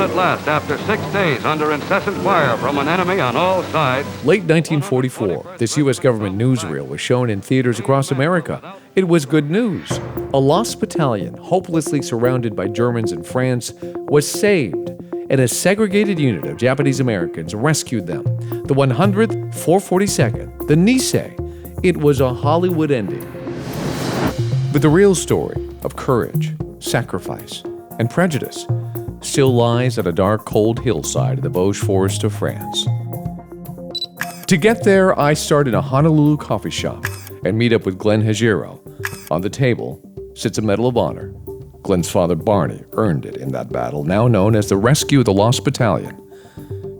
at last after 6 days under incessant fire from an enemy on all sides. Late 1944, this U.S. government newsreel was shown in theaters across America. It was good news. A lost battalion, hopelessly surrounded by Germans and France, was saved, and a segregated unit of Japanese Americans rescued them. The 100th 442nd, the Nisei. It was a Hollywood ending. But the real story of courage, sacrifice, and prejudice still lies at a dark, cold hillside of the Vosges Forest of France. To get there, I start in a Honolulu coffee shop and meet up with Glenn Hajiro. On the table sits a Medal of Honor. Glenn's father, Barney, earned it in that battle, now known as the Rescue of the Lost Battalion.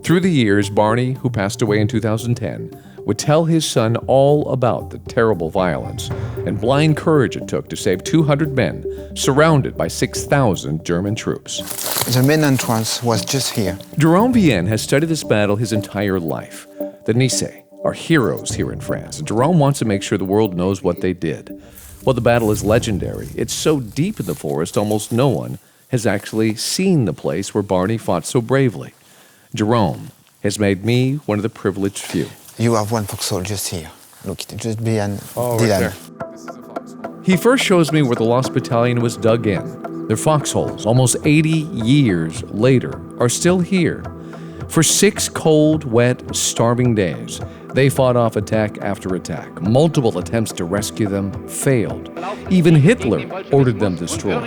Through the years, Barney, who passed away in 2010, would tell his son all about the terrible violence and blind courage it took to save 200 men surrounded by 6,000 German troops. The main entrance was just here. Jerome Vienne has studied this battle his entire life. The Nisei are heroes here in France, and Jerome wants to make sure the world knows what they did. While the battle is legendary, it's so deep in the forest almost no one has actually seen the place where Barney fought so bravely. Jerome has made me one of the privileged few. You have one foxhole just here. Look, just behind right Dylan. there. This is a foxhole. He first shows me where the Lost Battalion was dug in. Their foxholes, almost 80 years later, are still here. For 6 cold, wet, starving days, they fought off attack after attack. Multiple attempts to rescue them failed. Even Hitler ordered them destroyed.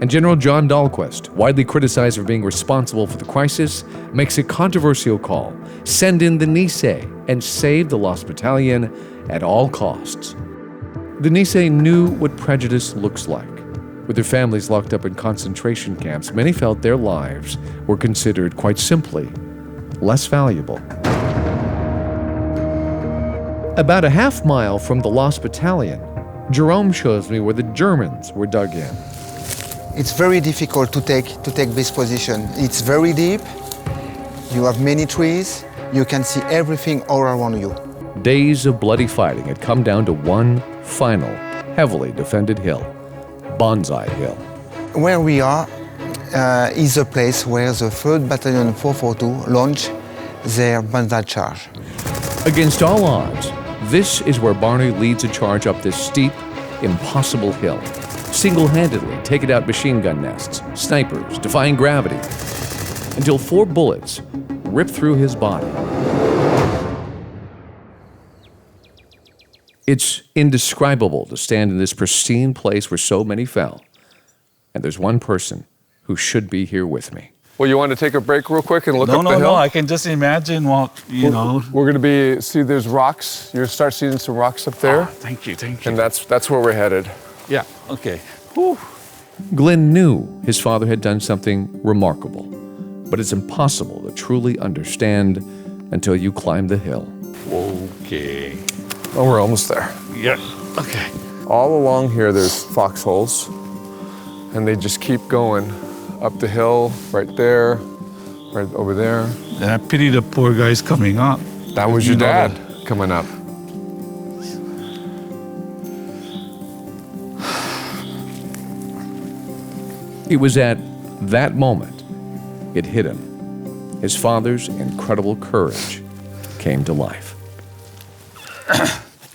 And General John Dahlquist, widely criticized for being responsible for the crisis, makes a controversial call: send in the Nisei and save the Lost Battalion at all costs. The Nisei knew what prejudice looks like. With their families locked up in concentration camps, many felt their lives were considered, quite simply, less valuable. About a half mile from the Lost Battalion, Jerome shows me where the Germans were dug in. It's very difficult to take this position. It's very deep. You have many trees. You can see everything all around you. Days of bloody fighting had come down to one final, heavily defended hill, Banzai Hill. Where we are is a place where the 3rd Battalion 442 launched their Banzai charge. Against all odds, this is where Barney leads a charge up this steep, impossible hill, single-handedly taking out machine gun nests, snipers, defying gravity, until 4 bullets rip through his body. It's indescribable to stand in this pristine place where so many fell. And there's one person who should be here with me. Well, you want to take a break real quick and look up the hill? No, I can just imagine what, know. We're going to see there's rocks. You're going to start seeing some rocks up there. Oh, thank you. And that's where we're headed. Yeah, okay. Whew. Glenn knew his father had done something remarkable, but it's impossible to truly understand until you climb the hill. Okay. Oh, we're almost there. Yeah, okay. All along here, there's foxholes, and they just keep going up the hill, right there, right over there. And I pity the poor guys coming up. That was your dad coming up. It was at that moment it hit him. His father's incredible courage came to life.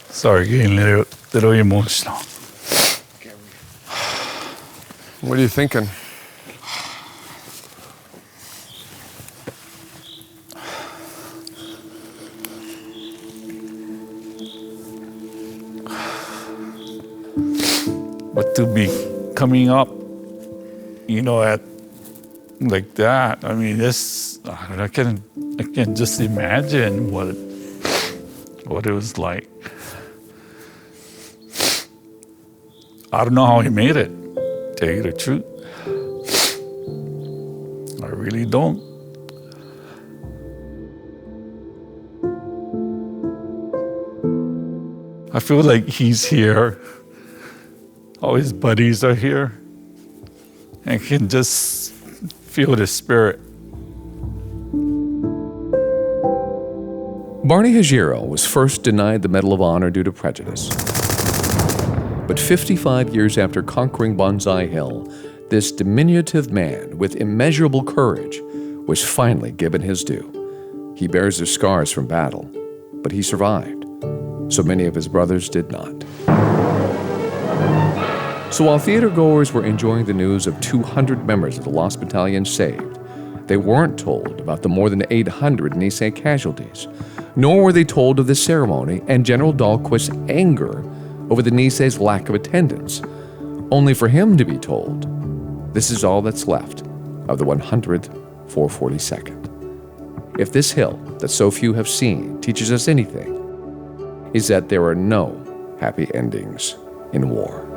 Sorry, getting a little emotional. What are you thinking? But to be coming up, at like that, I mean, I can just imagine what it was like. I don't know how he made it, to tell you the truth. I really don't. I feel like he's here. All his buddies are here. I can just feel the spirit. Barney Hajiro was first denied the Medal of Honor due to prejudice. But 55 years after conquering Banzai Hill, this diminutive man with immeasurable courage was finally given his due. He bears the scars from battle, but he survived. So many of his brothers did not. So while theatergoers were enjoying the news of 200 members of the Lost Battalion saved, they weren't told about the more than 800 Nisei casualties, nor were they told of the ceremony and General Dahlquist's anger over the Nisei's lack of attendance, only for him to be told, this is all that's left of the 10442nd. If this hill that so few have seen teaches us anything, is that there are no happy endings in war.